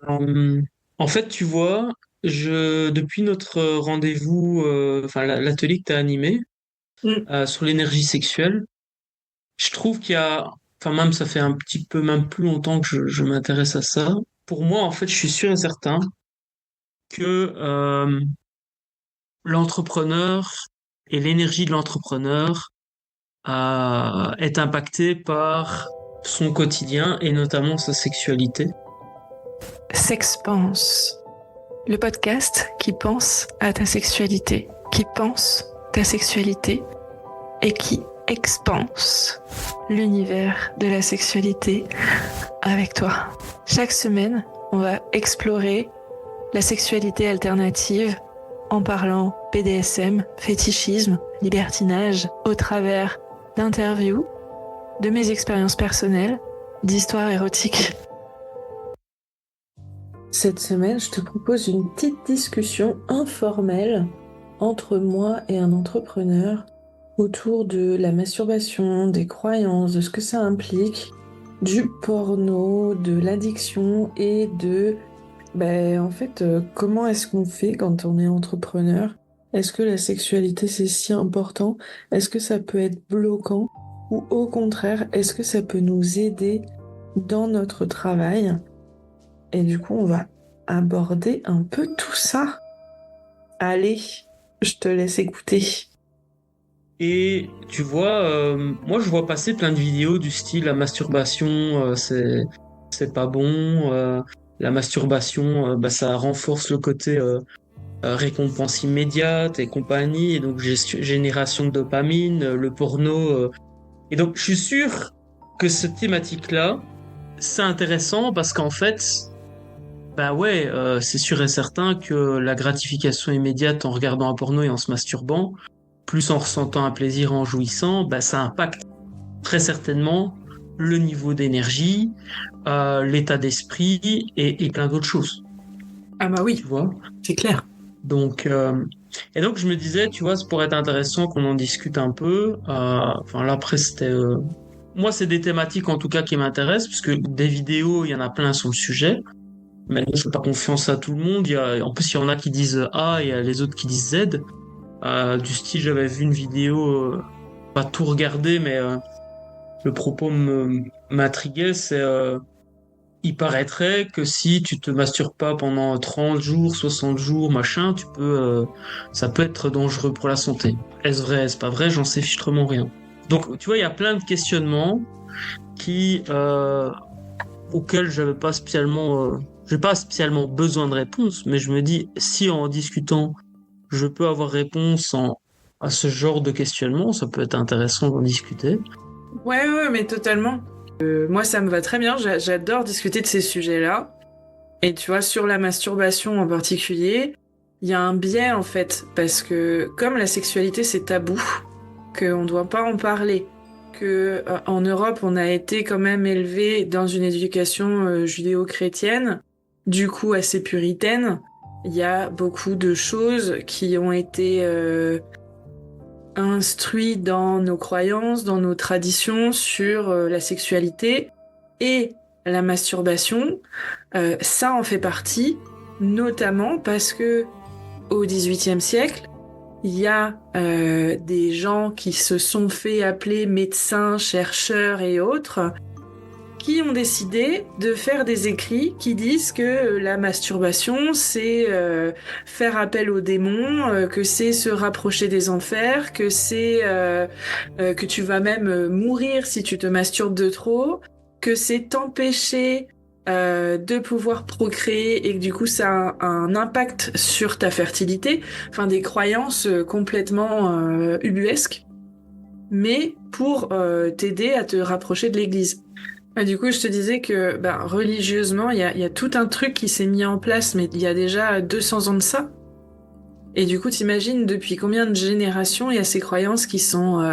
Euh, En fait, tu vois, depuis notre rendez-vous, l'atelier que tu as animé Mm. sur l'énergie sexuelle, je trouve qu'il y a, enfin même ça fait un petit peu, même plus longtemps que je m'intéresse à ça. Pour moi, en fait, je suis sûr et certain que l'entrepreneur et l'énergie de l'entrepreneur est impactée par son quotidien et notamment sa sexualité. Sexpense, le podcast qui pense à ta sexualité, qui pense ta sexualité et qui expanse l'univers de la sexualité avec toi. Chaque semaine, on va explorer la sexualité alternative en parlant BDSM, fétichisme, libertinage, au travers d'interviews, de mes expériences personnelles, d'histoires érotiques. Cette semaine, je te propose une petite discussion informelle entre moi et un entrepreneur autour de la masturbation, des croyances, de ce que ça implique, du porno, de l'addiction et de, comment est-ce qu'on fait quand on est entrepreneur? Est-ce que la sexualité c'est si important? Est-ce que ça peut être bloquant? Ou au contraire, est-ce que ça peut nous aider dans notre travail? Et du coup, on va aborder un peu tout ça. Allez, je te laisse écouter. Et tu vois, moi je vois passer plein de vidéos du style la masturbation, c'est pas bon, la masturbation, ça renforce le côté récompense immédiate et compagnie, et donc génération de dopamine, le porno. Et donc je suis sûr que cette thématique-là, c'est intéressant parce qu'en fait, bah ouais, c'est sûr et certain que la gratification immédiate en regardant un porno et en se masturbant, plus en ressentant un plaisir en jouissant, bah, ça impacte très certainement le niveau d'énergie, l'état d'esprit et plein d'autres choses, Ah bah oui, tu vois. c'est clair. Donc, et donc je me disais, tu vois, ça pourrait être intéressant qu'on en discute un peu. Enfin là, après, moi, c'est des thématiques en tout cas qui m'intéressent, parce que des vidéos, il y en a plein sur le sujet. Mais je fais pas confiance à tout le monde. En plus, il y en a qui disent A et il y a les autres qui disent Z. Du style, j'avais vu une vidéo, pas tout regarder, mais le propos m'intriguait, il paraîtrait que si tu te masturbes pas pendant 30 jours, 60 jours, machin, ça peut être dangereux pour la santé. Est-ce vrai, est-ce pas vrai? J'en sais fichtrement rien. Donc, tu vois, il y a plein de questionnements qui, auxquels j'ai pas spécialement besoin de réponse, mais je me dis, si en discutant, je peux avoir à ce genre de questionnement, ça peut être intéressant d'en discuter. Ouais, ouais, mais totalement. Moi, ça me va très bien. J'adore discuter de ces sujets-là. Et tu vois, sur la masturbation en particulier, il y a un biais en fait, parce que comme la sexualité c'est tabou, qu'on ne doit pas en parler, que en Europe on a été quand même élevé dans une éducation judéo-chrétienne, du coup assez puritaine, il y a beaucoup de choses qui ont été instruites dans nos croyances, dans nos traditions sur la sexualité et la masturbation. Ça en fait partie, notamment parce que au XVIIIe siècle, il y a des gens qui se sont fait appeler médecins, chercheurs et autres, qui ont décidé de faire des écrits qui disent que la masturbation, c'est faire appel aux démons, que c'est se rapprocher des enfers, que tu vas même mourir si tu te masturbes de trop, que c'est t'empêcher de pouvoir procréer et que du coup ça a un impact sur ta fertilité. Enfin, des croyances complètement ubuesques, mais pour t'aider à te rapprocher de l'Église. Du coup, je te disais que bah, religieusement, il y a tout un truc qui s'est mis en place, mais il y a déjà 200 ans de ça. Et du coup, t'imagines depuis combien de générations il y a ces croyances qui sont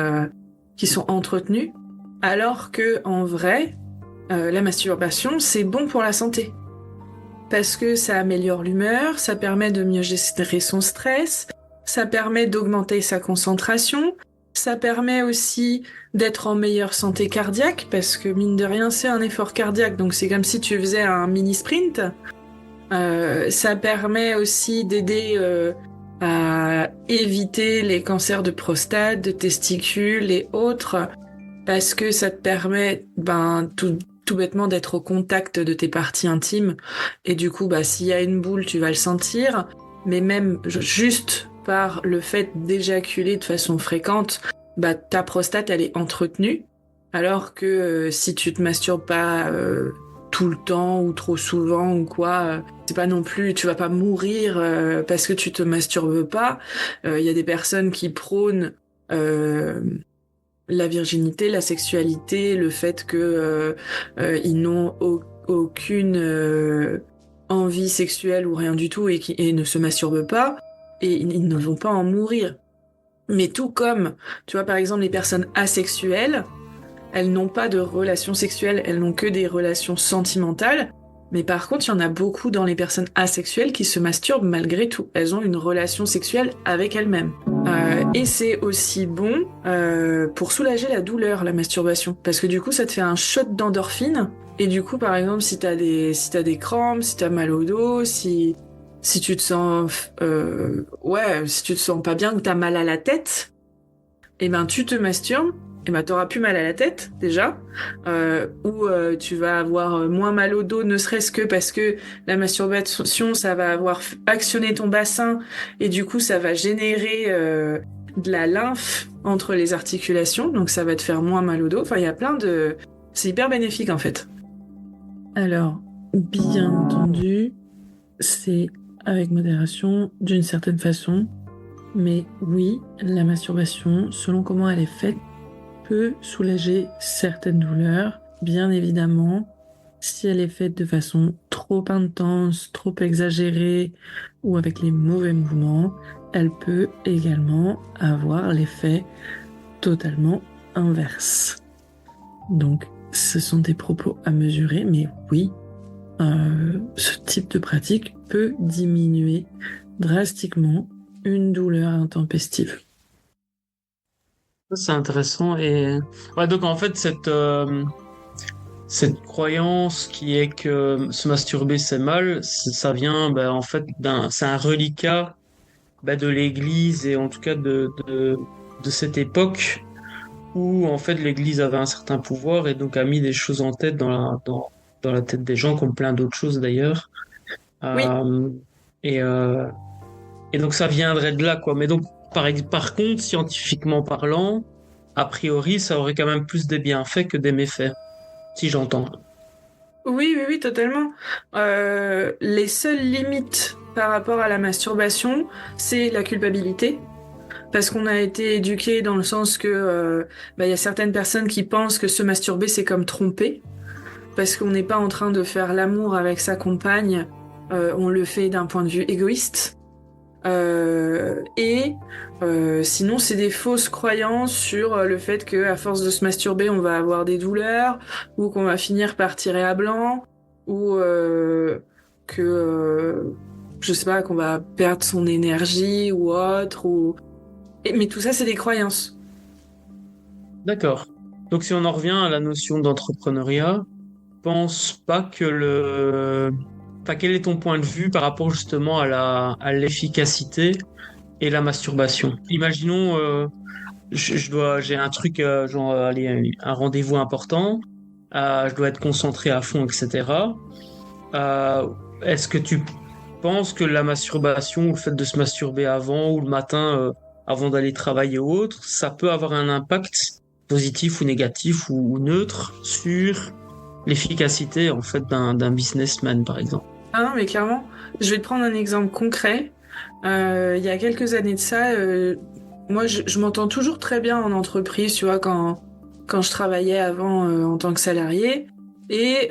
entretenues, alors que en vrai, la masturbation, c'est bon pour la santé. Parce que ça améliore l'humeur, ça permet de mieux gérer son stress, ça permet d'augmenter sa concentration, ça permet aussi d'être en meilleure santé cardiaque, parce que mine de rien, c'est un effort cardiaque, donc c'est comme si tu faisais un mini sprint. Ça permet aussi d'aider à éviter les cancers de prostate, de testicules et autres, parce que ça te permet, tout bêtement d'être au contact de tes parties intimes. Et du coup, s'il y a une boule, tu vas le sentir. Mais même juste par le fait d'éjaculer de façon fréquente, ta prostate, elle est entretenue. Alors que si tu te masturbes pas tout le temps ou trop souvent ou quoi, c'est pas non plus, tu vas pas mourir parce que tu te masturbes pas. Il y a des personnes qui prônent la virginité, la sexualité, le fait que ils n'ont aucune envie sexuelle ou rien du tout et ne se masturbent pas et ils ne vont pas en mourir. Mais tout comme, tu vois, par exemple, les personnes asexuelles, elles n'ont pas de relations sexuelles, elles n'ont que des relations sentimentales. Mais par contre, il y en a beaucoup dans les personnes asexuelles qui se masturbent malgré tout. Elles ont une relation sexuelle avec elles-mêmes. Et c'est aussi bon pour soulager la douleur, la masturbation. Parce que du coup, ça te fait un shot d'endorphine. Et du coup, par exemple, si t'as des crampes, si t'as mal au dos, si tu te sens si tu te sens pas bien ou t'as mal à la tête, et tu te masturbes, et t'auras plus mal à la tête déjà, ou tu vas avoir moins mal au dos, ne serait-ce que parce que la masturbation, ça va avoir actionné ton bassin et du coup ça va générer de la lymphe entre les articulations, donc ça va te faire moins mal au dos. Enfin, il y a c'est hyper bénéfique en fait. Alors, bien entendu, c'est avec modération, d'une certaine façon, mais oui, la masturbation, selon comment elle est faite, peut soulager certaines douleurs, bien évidemment. Si elle est faite de façon trop intense, trop exagérée ou avec les mauvais mouvements, elle peut également avoir l'effet totalement inverse. Donc, ce sont des propos à mesurer, mais oui, ce type de pratique peut diminuer drastiquement une douleur intempestive. C'est intéressant. Et ouais, donc en fait, cette croyance qui est que se masturber c'est mal, ça vient en fait c'est un reliquat de l'Église et en tout cas de cette époque où en fait l'Église avait un certain pouvoir et donc a mis des choses en tête dans la tête des gens, comme plein d'autres choses d'ailleurs. Oui, Euh, et, euh, et donc ça viendrait de là, quoi. Mais donc par contre, scientifiquement parlant, a priori, ça aurait quand même plus des bienfaits que des méfaits, si j'entends. oui, oui, oui, totalement. Les seules limites par rapport à la masturbation, c'est la culpabilité. Parce qu'on a été éduqué dans le sens que il y a certaines personnes qui pensent que se masturber, c'est comme tromper. Parce qu'on n'est pas en train de faire l'amour avec sa compagne, on le fait d'un point de vue égoïste. Sinon, c'est des fausses croyances sur le fait que à force de se masturber, on va avoir des douleurs, ou qu'on va finir par tirer à blanc, ou que je sais pas, qu'on va perdre son énergie ou autre. Mais tout ça, c'est des croyances. D'accord. Donc si on en revient à la notion d'entrepreneuriat, je pense pas que Enfin, quel est ton point de vue par rapport justement à l'efficacité et la masturbation? Imaginons, j'ai un truc, allez, un rendez-vous important, je dois être concentré à fond, etc. Euh, Est-ce que tu penses que la masturbation ou le fait de se masturber avant ou le matin, avant d'aller travailler ou autre, ça peut avoir un impact positif ou négatif ou neutre sur l'efficacité en fait d'un businessman, par exemple? Ah non, mais clairement, je vais te prendre un exemple concret. Il y a quelques années de ça, moi, je m'entends toujours très bien en entreprise, tu vois, quand je travaillais avant en tant que salarié. Et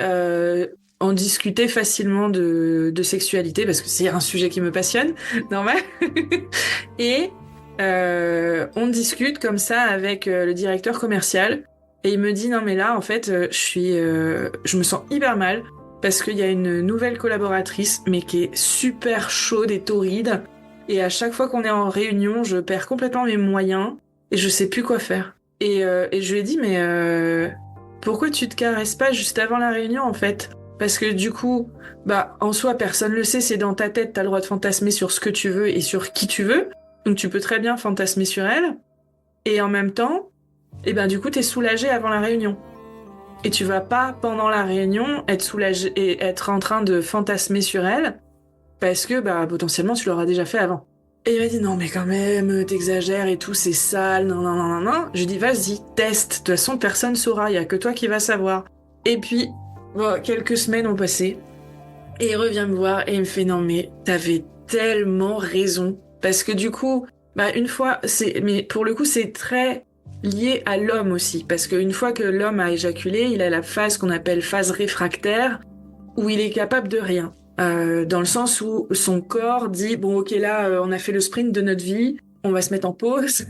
on discutait facilement de sexualité, parce que c'est un sujet qui me passionne, normal. Et on discute comme ça avec le directeur commercial. Et il me dit, non mais là, en fait, je me sens hyper mal parce qu'il y a une nouvelle collaboratrice, mais qui est super chaude et torride. Et à chaque fois qu'on est en réunion, je perds complètement mes moyens et je sais plus quoi faire. Et je lui ai dit, mais pourquoi tu te caresses pas juste avant la réunion, en fait? parce que du coup, en soi, personne le sait, c'est dans ta tête, t'as le droit de fantasmer sur ce que tu veux et sur qui tu veux. Donc tu peux très bien fantasmer sur elle. Et en même temps, du coup, t'es soulagé avant la réunion. Et tu vas pas, pendant la réunion, être soulagé et être en train de fantasmer sur elle, parce que, potentiellement, tu l'auras déjà fait avant. Et il m'a dit, non, mais quand même, t'exagères et tout, c'est sale, non, non, non, non, non. Je lui dis, vas-y, teste. De toute façon, personne saura, il y a que toi qui vas savoir. Et puis, quelques semaines ont passé. Et il revient me voir et il me fait, non, mais t'avais tellement raison. Parce que du coup, mais pour le coup, c'est très lié à l'homme aussi. Parce qu'une fois que l'homme a éjaculé, il a la phase qu'on appelle phase réfractaire, où il est capable de rien. Dans le sens où son corps dit, bon, ok, là, on a fait le sprint de notre vie, on va se mettre en pause,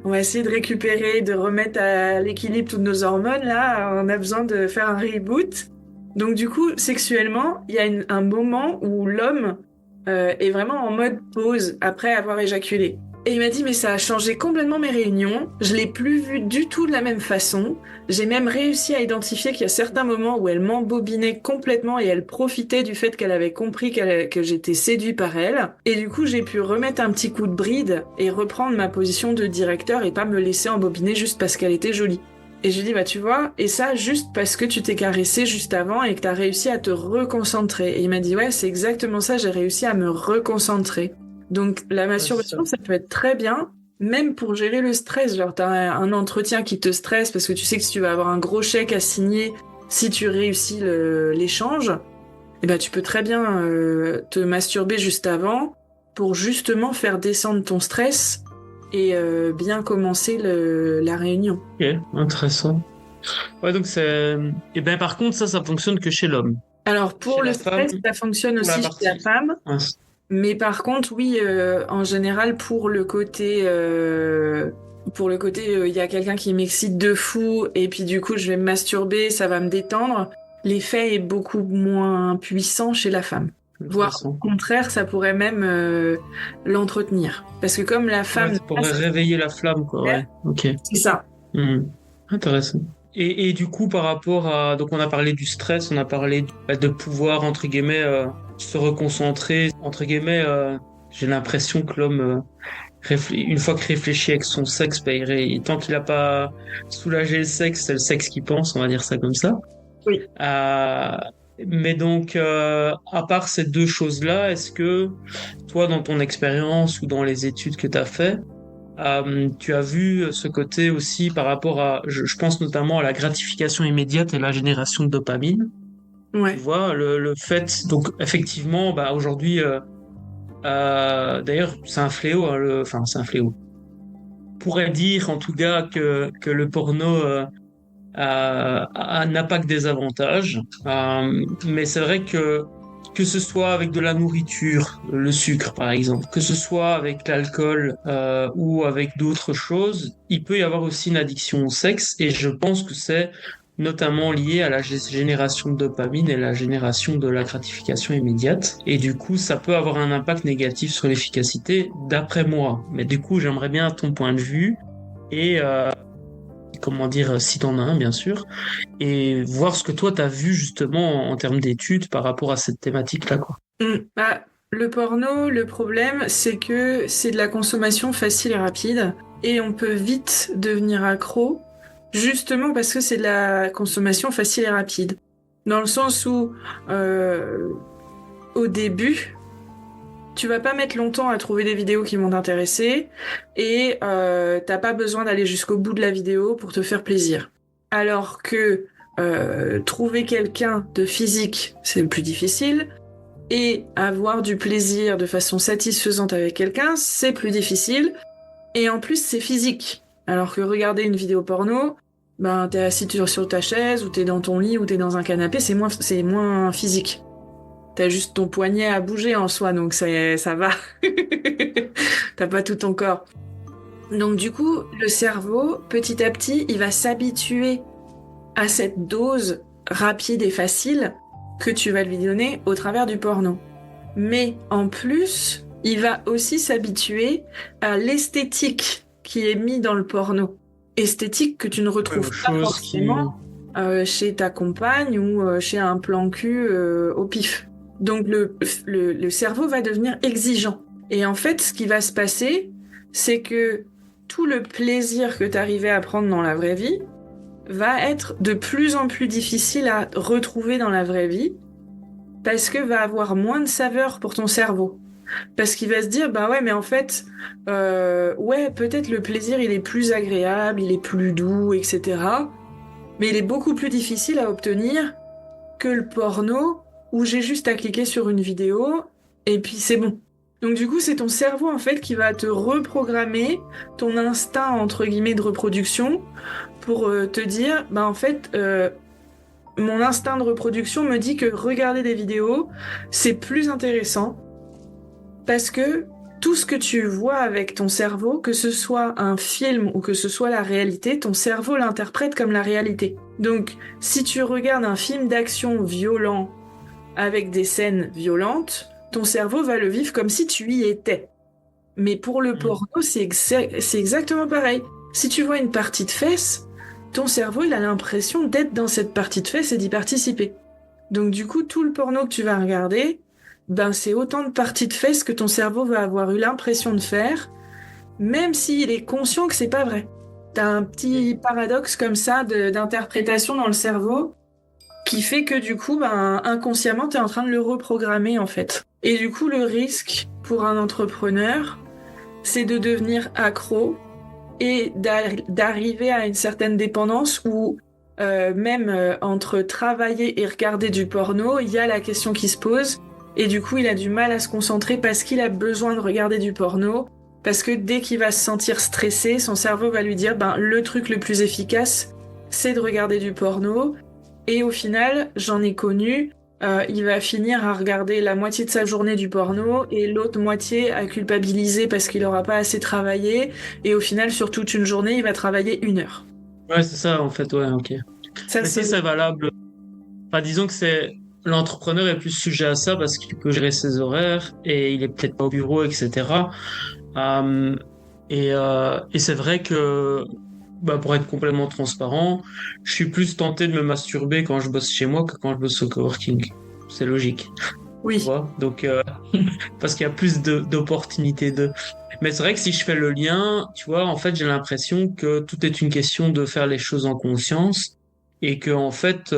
on va essayer de récupérer, de remettre à l'équilibre toutes nos hormones, là, on a besoin de faire un reboot. Donc du coup, sexuellement, il y a un moment où l'homme est vraiment en mode pause après avoir éjaculé. Et il m'a dit, mais ça a changé complètement mes réunions, je l'ai plus vu du tout de la même façon, j'ai même réussi à identifier qu'il y a certains moments où elle m'embobinait complètement et elle profitait du fait qu'elle avait compris que j'étais séduit par elle. Et du coup, j'ai pu remettre un petit coup de bride et reprendre ma position de directeur et pas me laisser embobiner juste parce qu'elle était jolie. Et je lui dis, tu vois, et ça juste parce que tu t'es caressé juste avant et que t'as réussi à te reconcentrer. Et il m'a dit, ouais, c'est exactement ça, j'ai réussi à me reconcentrer. Donc la masturbation, ça peut être très bien, même pour gérer le stress. Genre t'as un entretien qui te stresse parce que tu sais que tu vas avoir un gros chèque à signer si tu réussis l'échange. Et tu peux très bien te masturber juste avant pour justement faire descendre ton stress et bien commencer la réunion. Ok, intéressant. Ouais, donc c'est... Et ben par contre, ça fonctionne que chez l'homme. Alors pour Chez le la stress, femme, ça fonctionne pour la aussi chez la partie... femme. Ouais. Mais par contre, oui, en général, pour le côté, il y a quelqu'un qui m'excite de fou, et puis du coup, je vais me masturber, ça va me détendre. L'effet est beaucoup moins puissant chez la femme. Voire au contraire, ça pourrait même l'entretenir. Parce que comme la femme... Ouais, ça pourrait réveiller la flamme, quoi, ouais. Ok. C'est ça. Intéressant. Et du coup, par rapport à... Donc, on a parlé du stress, on a parlé de pouvoir, entre guillemets, se reconcentrer. Entre guillemets, j'ai l'impression que l'homme, une fois qu'il réfléchit avec son sexe, tant qu'il n'a pas soulagé le sexe, c'est le sexe qui pense, on va dire ça comme ça. Oui. Mais donc, à part ces deux choses-là, est-ce que toi, dans ton expérience ou dans les études que tu as fait, tu as vu ce côté aussi par rapport à, je pense notamment à la gratification immédiate et la génération de dopamine. Ouais. Tu vois, le fait, donc effectivement, aujourd'hui, d'ailleurs, c'est un fléau, hein, enfin, c'est un fléau. On pourrait dire en tout cas que le porno n'a pas que des avantages, mais c'est vrai que ce soit avec de la nourriture, le sucre par exemple, que ce soit avec l'alcool ou avec d'autres choses, il peut y avoir aussi une addiction au sexe et je pense que c'est notamment lié à la génération de dopamine et la génération de la gratification immédiate. Et du coup, ça peut avoir un impact négatif sur l'efficacité, d'après moi. Mais du coup, j'aimerais bien ton point de vue et comment dire, si t'en as un, bien sûr, et voir ce que toi t'as vu justement en termes d'études par rapport à cette thématique-là, quoi. Le porno, le problème, c'est que c'est de la consommation facile et rapide, et on peut vite devenir accro, justement parce que c'est de la consommation facile et rapide. Dans le sens où, au début, tu vas pas mettre longtemps à trouver des vidéos qui vont t'intéresser, et t'as pas besoin d'aller jusqu'au bout de la vidéo pour te faire plaisir. Alors que trouver quelqu'un de physique, c'est le plus difficile, et avoir du plaisir de façon satisfaisante avec quelqu'un, c'est plus difficile, et en plus c'est physique. Alors que regarder une vidéo porno, t'es assis sur ta chaise, ou t'es dans ton lit, ou t'es dans un canapé, c'est moins physique. T'as juste ton poignet à bouger en soi, donc ça va. T'as pas tout ton corps. Donc du coup, le cerveau, petit à petit, il va s'habituer à cette dose rapide et facile que tu vas lui donner au travers du porno. Mais en plus, il va aussi s'habituer à l'esthétique qui est mise dans le porno. Esthétique que tu ne retrouves pas forcément chez ta compagne ou chez un plan cul au pif. Donc le cerveau va devenir exigeant. Et en fait, ce qui va se passer, c'est que tout le plaisir que tu arrivais à prendre dans la vraie vie va être de plus en plus difficile à retrouver dans la vraie vie parce que va avoir moins de saveur pour ton cerveau. Parce qu'il va se dire, bah ouais, mais en fait, ouais, peut-être le plaisir, il est plus agréable, il est plus doux, etc. Mais il est beaucoup plus difficile à obtenir que le porno où j'ai juste à cliquer sur une vidéo et puis c'est bon. Donc du coup, c'est ton cerveau en fait qui va te reprogrammer ton instinct entre guillemets de reproduction pour te dire, bah en fait, mon instinct de reproduction me dit que regarder des vidéos, c'est plus intéressant parce que tout ce que tu vois avec ton cerveau, que ce soit un film ou que ce soit la réalité, ton cerveau l'interprète comme la réalité. Donc, si tu regardes un film d'action violent avec des scènes violentes, ton cerveau va le vivre comme si tu y étais. Mais pour le porno, c'est exactement pareil. Si tu vois une partie de fesses, ton cerveau, il a l'impression d'être dans cette partie de fesses et d'y participer. Donc du coup, tout le porno que tu vas regarder, ben c'est autant de parties de fesses que ton cerveau va avoir eu l'impression de faire, même s'il est conscient que c'est pas vrai. T'as un petit paradoxe comme ça d'interprétation dans le cerveau qui fait que du coup, ben, inconsciemment, t'es en train de le reprogrammer en fait. Et du coup, le risque pour un entrepreneur, c'est de devenir accro et d'arriver à une certaine dépendance où même entre travailler et regarder du porno, il y a la question qui se pose et du coup il a du mal à se concentrer parce qu'il a besoin de regarder du porno, parce que dès qu'il va se sentir stressé, son cerveau va lui dire ben le truc le plus efficace c'est de regarder du porno et au final j'en ai connu, il va finir à regarder la moitié de sa journée du porno et l'autre moitié à culpabiliser parce qu'il aura pas assez travaillé et au final sur toute une journée il va travailler 1 heure. Ouais, c'est ça, en fait, ouais, ok. Ça Mais si c'est c'est valable, enfin, disons que c'est l'entrepreneur est plus sujet à ça parce qu'il peut gérer ses horaires et il est peut-être pas au bureau, etc. Euh, et c'est vrai que, bah, pour être complètement transparent, je suis plus tenté de me masturber quand je bosse chez moi que quand je bosse au coworking. C'est logique, tu oui. vois. Donc, parce qu'il y a plus d'opportunités de. Mais c'est vrai que si je fais le lien, tu vois, en fait, j'ai l'impression que tout est une question de faire les choses en conscience et que, en fait,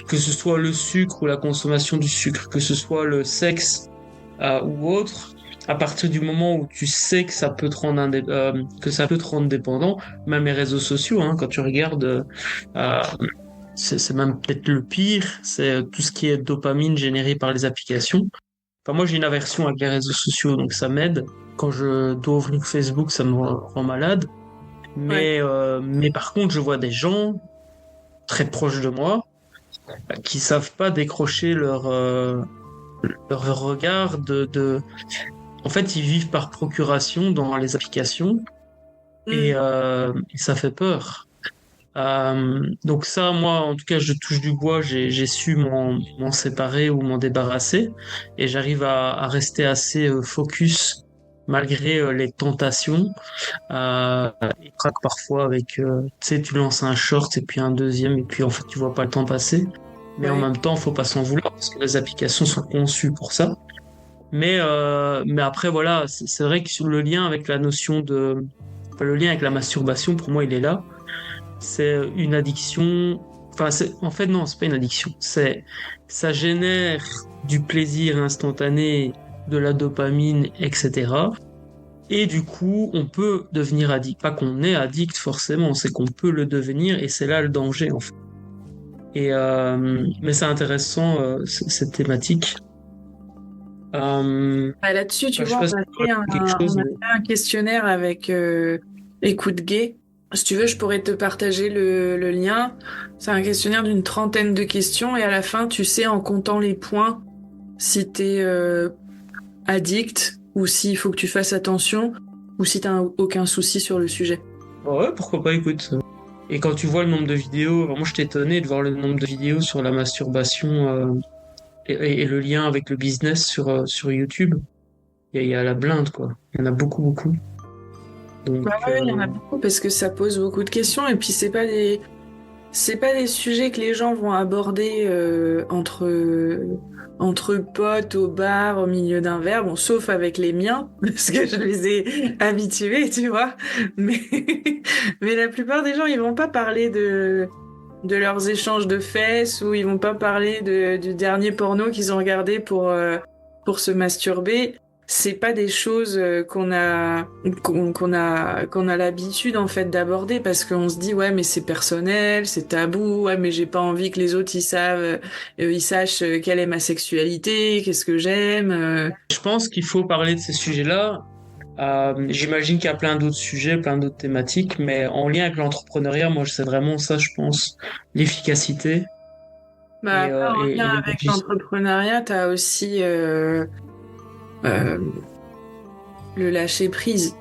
que ce soit le sucre ou la consommation du sucre, que ce soit le sexe ou autre, à partir du moment où tu sais que ça peut te rendre que ça peut te rendre dépendant, même les réseaux sociaux, hein, quand tu regardes, euh, c'est même peut-être le pire, c'est tout ce qui est dopamine généré par les applications. Enfin, moi, j'ai une aversion avec les réseaux sociaux, donc ça m'aide. Quand je dois ouvrir Facebook, ça me rend malade. Ouais. Mais par contre, je vois des gens très proches de moi qui savent pas décrocher leur regard En fait, ils vivent par procuration dans les applications Mm. et ça fait peur. Donc ça, moi, en tout cas, je touche du bois, j'ai su m'en séparer ou m'en débarrasser et j'arrive à rester assez focus malgré les tentations. Et craque parfois avec, tu sais, tu lances un short et puis un deuxième et puis en fait, tu vois pas le temps passer. Mais en Ouais. même temps, faut pas s'en vouloir parce que les applications sont conçues pour ça. Mais après, voilà, c'est vrai que sur le lien avec la notion de, enfin, le lien avec la masturbation, pour moi, il est là. C'est une addiction. Enfin, en fait, non, c'est pas une addiction. Ça génère du plaisir instantané, de la dopamine, etc. Et du coup, on peut devenir addict. Pas qu'on est addict forcément, c'est qu'on peut le devenir et c'est là le danger, en fait. Mais c'est intéressant, cette thématique. Bah, là-dessus, tu Je sais vois, pas si tu veux rajouter quelque chose, on a mais... fait un questionnaire avec Écoute Gay. Si tu veux, je pourrais te partager le lien. C'est un questionnaire d'une trentaine de questions et à la fin, tu sais, en comptant les points, si t'es addict ou s'il faut que tu fasses attention ou si t'as aucun souci sur le sujet. Ouais, pourquoi pas, écoute. Et quand tu vois le nombre de vidéos, vraiment, je étonné de voir le nombre de vidéos sur la masturbation et le lien avec le business sur YouTube. Il y a la blinde, quoi. Il y en a beaucoup, beaucoup. Bah Donc, ouais, il y en a beaucoup parce que ça pose beaucoup de questions et puis c'est pas des... c'est pas des sujets que les gens vont aborder entre potes au bar au milieu d'un verre, bon, sauf avec les miens parce que je les ai habitués, tu vois. Mais mais la plupart des gens, ils vont pas parler de leurs échanges de fesses ou ils vont pas parler du dernier porno qu'ils ont regardé pour se masturber. C'est pas des choses qu'on a l'habitude en fait d'aborder parce qu'on se dit ouais mais c'est personnel, c'est tabou, ouais mais j'ai pas envie que les autres ils sachent quelle est ma sexualité, qu'est-ce que j'aime. Je pense qu'il faut parler de ces sujets-là. J'imagine qu'il y a plein d'autres sujets, plein d'autres thématiques, mais en lien avec l'entrepreneuriat, moi, c'est vraiment ça, je pense, l'efficacité Bah après en et lien le avec budget. l'entrepreneuriat, t'as aussi euh, le lâcher prise.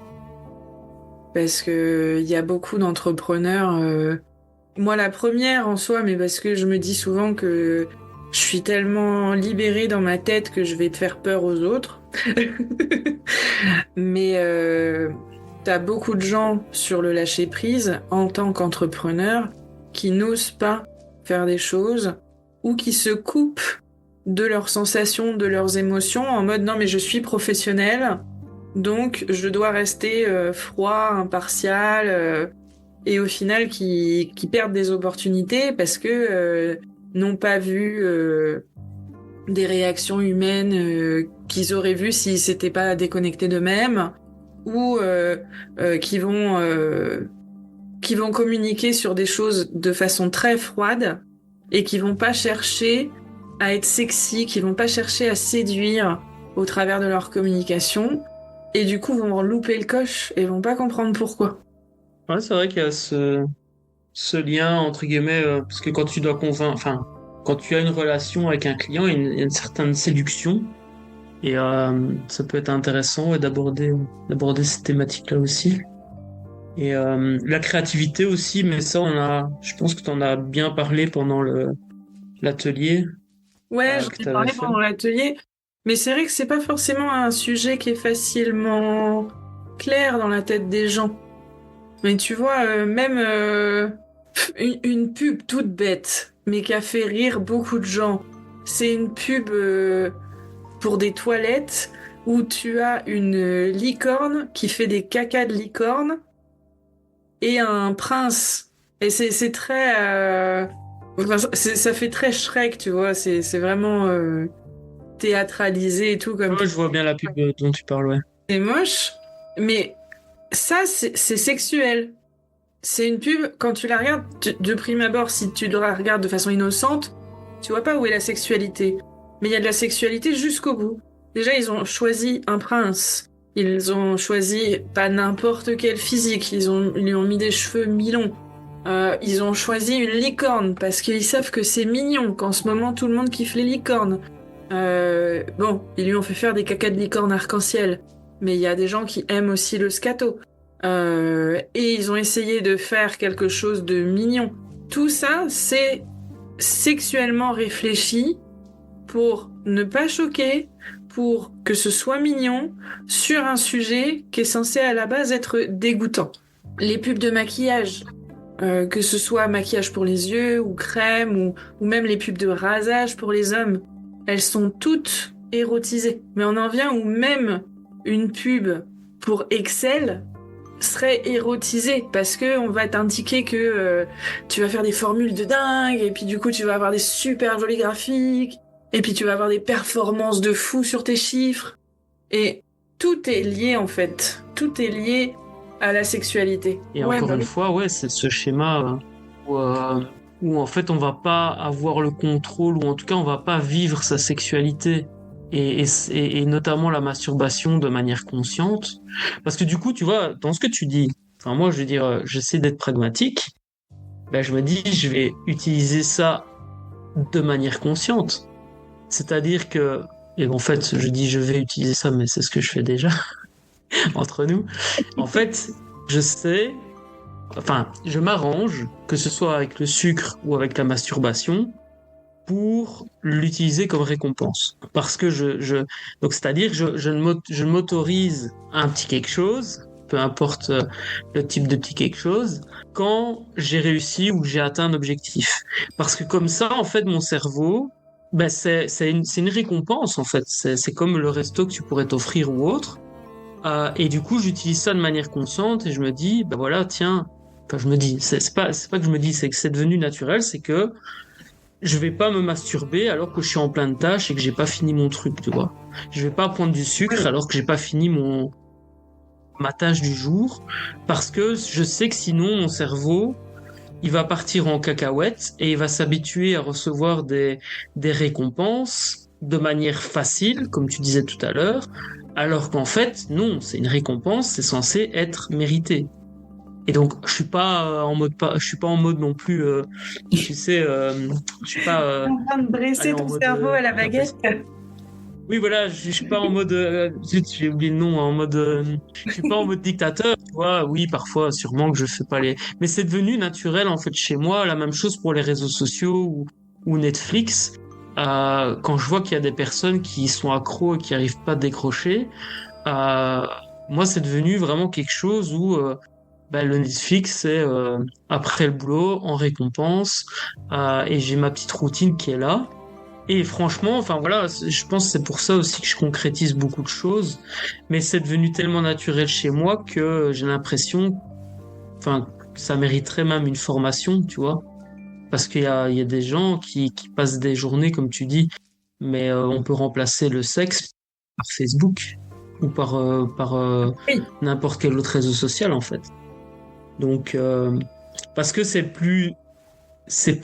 Parce que il y a beaucoup d'entrepreneurs. Moi, la première en soi, mais parce que je me dis souvent que je suis tellement libérée dans ma tête que je vais te faire peur aux autres. Mais t'as beaucoup de gens sur le lâcher prise en tant qu'entrepreneur qui n'osent pas faire des choses ou qui se coupent de leurs sensations, de leurs émotions en mode non mais je suis professionnel. Donc, je dois rester froid, impartial, et au final, qui perdent des opportunités parce que n'ont pas vu des réactions humaines qu'ils auraient vues s'ils s'étaient pas déconnectés d'eux-mêmes, ou qui vont communiquer sur des choses de façon très froide et qui vont pas chercher à être sexy, qui vont pas chercher à séduire au travers de leur communication et du coup vont louper le coche et vont pas comprendre pourquoi. Ouais, c'est vrai qu'il y a ce lien, entre guillemets, parce que quand tu dois convaincre, enfin, quand tu as une relation avec un client, il y a une certaine séduction, et ça peut être intéressant ouais, d'aborder cette thématique-là aussi. Et la créativité aussi, mais ça, je pense que tu en as bien parlé pendant l'atelier Ouais, j'en que ai tu avais parlé fait. pendant l'atelier, mais c'est vrai que c'est pas forcément un sujet qui est facilement clair dans la tête des gens. Mais tu vois, même une pub toute bête, mais qui a fait rire beaucoup de gens. C'est une pub pour des toilettes où tu as une licorne qui fait des cacas de licorne et un prince. Et c'est très... enfin, ça fait très Shrek, tu vois. C'est vraiment théâtralisé et tout comme Ouais, pub. je vois bien la pub dont tu parles, ouais. C'est moche, mais ça, c'est sexuel. C'est une pub, quand tu la regardes, de prime abord, si tu la regardes de façon innocente, tu vois pas où est la sexualité. Mais il y a de la sexualité jusqu'au bout. Déjà, ils ont choisi un prince. Ils ont choisi pas n'importe quel physique. Ils lui ont mis des cheveux mi-longs. Ils ont choisi une licorne parce qu'ils savent que c'est mignon, qu'en ce moment tout le monde kiffe les licornes. Bon, ils lui ont fait faire des cacas de licorne arc-en-ciel. Mais il y a des gens qui aiment aussi le scato. Et ils ont essayé de faire quelque chose de mignon. Tout ça, c'est sexuellement réfléchi pour ne pas choquer, pour que ce soit mignon, sur un sujet qui est censé à la base être dégoûtant. Les pubs de maquillage, que ce soit maquillage pour les yeux ou crème ou même les pubs de rasage pour les hommes, elles sont toutes érotisées. Mais on en vient où même une pub pour Excel serait érotisé parce que on va t'indiquer que tu vas faire des formules de dingue et puis du coup tu vas avoir des super jolis graphiques et puis tu vas avoir des performances de fou sur tes chiffres et tout est lié en fait, tout est lié à la sexualité. Et Ouais, encore bah une oui. fois, ouais, c'est ce schéma où, euh, où en fait on va pas avoir le contrôle, ou en tout cas on va pas vivre sa sexualité et notamment la masturbation de manière consciente. Parce que du coup, tu vois, dans ce que tu dis, enfin moi je veux dire, j'essaie d'être pragmatique, ben, je me dis je vais utiliser ça de manière consciente. C'est-à-dire que, et en fait je dis je vais utiliser ça, mais c'est ce que je fais déjà entre nous. En fait, je sais. Enfin, je m'arrange, que ce soit avec le sucre ou avec la masturbation, pour l'utiliser comme récompense. Parce que donc c'est-à-dire, je m'autorise un petit quelque chose, peu importe le type de petit quelque chose, quand j'ai réussi ou que j'ai atteint un objectif. Parce que comme ça, en fait, mon cerveau, ben c'est une récompense, en fait. C'est comme le resto que tu pourrais t'offrir ou autre. Et du coup, j'utilise ça de manière consciente et je me dis, ben voilà, tiens, enfin, je me dis, c'est pas que je me dis, c'est que c'est devenu naturel, c'est que je vais pas me masturber alors que je suis en pleine tâche et que j'ai pas fini mon truc, tu vois. Je vais pas prendre du sucre alors que j'ai pas fini ma tâche du jour parce que je sais que sinon mon cerveau, il va partir en cacahuète et il va s'habituer à recevoir des récompenses de manière facile, comme tu disais tout à l'heure, alors qu'en fait, non, c'est une récompense, c'est censé être mérité. Et donc, je suis pas en mode non plus, tu sais, je suis pas, En train de allez, dresser en ton mode, cerveau à la comment on appelle ça. baguette. Oui, voilà, je suis pas en mode, zut, j'ai oublié le nom, en mode, je suis pas en mode dictateur, tu vois. Oui, parfois, sûrement que je fais pas les, mais c'est devenu naturel, en fait, chez moi. La même chose pour les réseaux sociaux ou Netflix. Quand je vois qu'il y a des personnes qui sont accros et qui arrivent pas à décrocher, euh, moi, c'est devenu vraiment quelque chose où, ben, le Netflix, c'est après le boulot, en récompense, et j'ai ma petite routine qui est là. Et franchement, enfin voilà, je pense que c'est pour ça aussi que je concrétise beaucoup de choses, mais c'est devenu tellement naturel chez moi que j'ai l'impression, enfin, que ça mériterait même une formation, tu vois, parce il y a des gens qui passent des journées, comme tu dis, mais on peut remplacer le sexe par Facebook ou par Oui. n'importe quel autre réseau social en fait. Donc, parce que c'est plus, c'est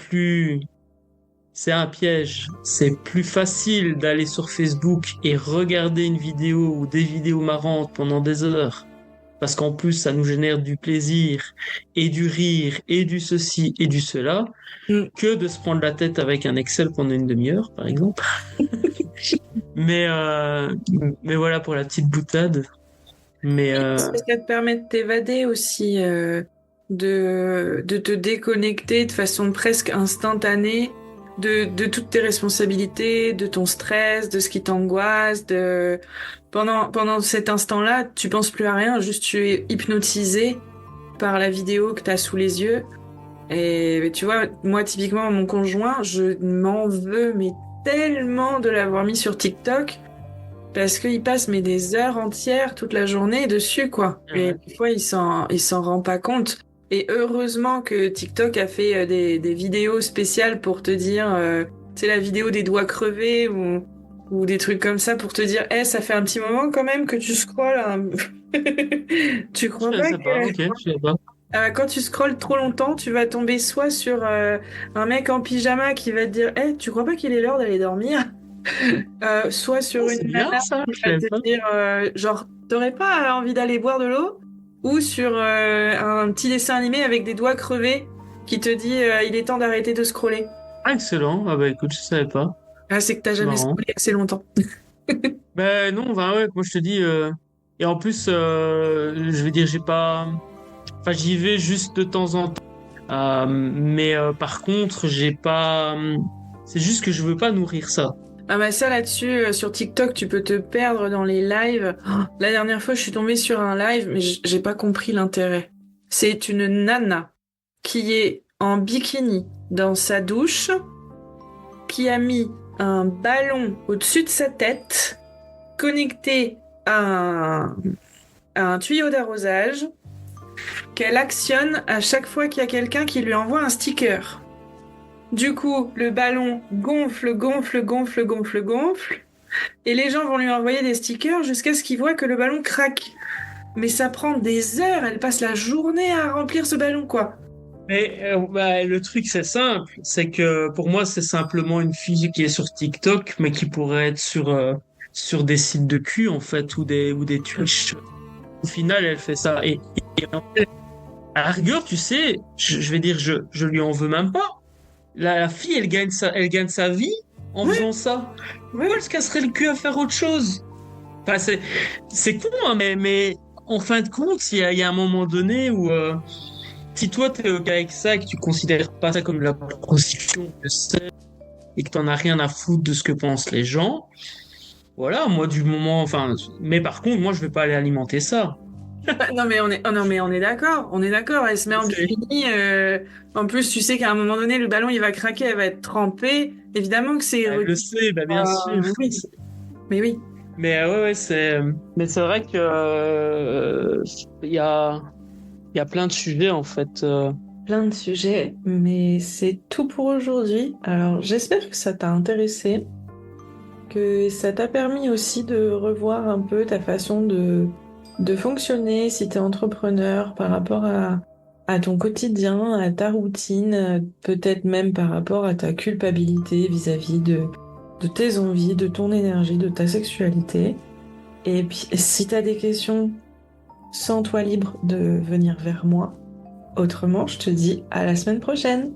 un piège. C'est plus facile d'aller sur Facebook et regarder une vidéo ou des vidéos marrantes pendant des heures. Parce qu'en plus, ça nous génère du plaisir et du rire et du ceci et du cela, Mm. que de se prendre la tête avec un Excel pendant une demi-heure, par exemple. Mais, euh, mais voilà pour la petite boutade. Mais Oui, parce que ça te permet de t'évader aussi, de te déconnecter de façon presque instantanée de toutes tes responsabilités, de ton stress, de ce qui t'angoisse, pendant cet instant-là, tu penses plus à rien, juste tu es hypnotisé par la vidéo que tu as sous les yeux. Et tu vois, moi typiquement mon conjoint, je m'en veux mais tellement de l'avoir mis sur TikTok. Parce qu'il passe mais des heures entières toute la journée dessus, quoi. Et ouais. des fois, il s'en rend pas compte. Et heureusement que TikTok a fait des vidéos spéciales pour te dire, tu sais, la vidéo des doigts crevés ou des trucs comme ça pour te dire, ça fait un petit moment quand même que tu scrolles, hein. Tu crois Je pas sais pas, que ok, je sais pas. quand tu scrolles trop longtemps, tu vas tomber soit sur un mec en pyjama qui va te dire, tu crois pas qu'il est l'heure d'aller dormir? Soit Ah, sur c'est une bien nana ça, qui je va savais te pas. dire genre t'aurais pas envie d'aller boire de l'eau, ou sur un petit dessin animé avec des doigts crevés qui te dit il est temps d'arrêter de scroller. Ah, excellent. Ah bah écoute, je savais pas. Ah, c'est que t'as jamais Marrant. scrollé assez longtemps. Ben non, ben ouais, moi je te dis, et en plus, je vais dire, j'ai pas, enfin j'y vais juste de temps en temps. Mais par contre, j'ai pas, c'est juste que je veux pas nourrir ça. Ah bah ça là-dessus, sur TikTok, tu peux te perdre dans les lives. Oh, la dernière fois, je suis tombée sur un live, mais j'ai pas compris l'intérêt. C'est une nana qui est en bikini dans sa douche, qui a mis un ballon au-dessus de sa tête, connecté à un tuyau d'arrosage, qu'elle actionne à chaque fois qu'il y a quelqu'un qui lui envoie un sticker. Du coup, le ballon gonfle, gonfle, gonfle, gonfle, gonfle, et les gens vont lui envoyer des stickers jusqu'à ce qu'ils voient que le ballon craque. Mais ça prend des heures, elle passe la journée à remplir ce ballon, quoi. Mais bah, le truc, c'est simple, c'est que pour moi, c'est simplement une fille qui est sur TikTok, mais qui pourrait être sur des sites de cul en fait ou des Twitch. Au final, elle fait ça. Et en fait, à la rigueur, tu sais, je vais dire, je lui en veux même pas. La fille, elle gagne sa vie en Ouais, faisant ça. Pourquoi elle ouais. se casserait le cul à faire autre chose? Enfin, c'est con, hein, mais en fin de compte, il y a un moment donné où si toi t'es OK avec ça et que tu considères pas ça comme de la prostitution que c'est et que t'en as rien à foutre de ce que pensent les gens, voilà, moi du moment, enfin, mais par contre, moi je vais pas aller alimenter ça. Non mais on est d'accord, on est d'accord. Elle se met en C'est- bikini. En plus, tu sais qu'à un moment donné, le ballon il va craquer, elle va être trempée. Évidemment que c'est Elle le érotique. sait, bah bien sûr. Oui, mais oui. Mais ouais, mais c'est vrai que il y a plein de sujets en fait. Plein de sujets, mais c'est tout pour aujourd'hui. Alors, j'espère que ça t'a intéressé, que ça t'a permis aussi de revoir un peu ta façon de fonctionner si t'es entrepreneur par rapport à ton quotidien, à ta routine, peut-être même par rapport à ta culpabilité vis-à-vis de tes envies, de ton énergie, de ta sexualité. Et puis, si t'as des questions, sens-toi libre de venir vers moi. Autrement, je te dis à la semaine prochaine.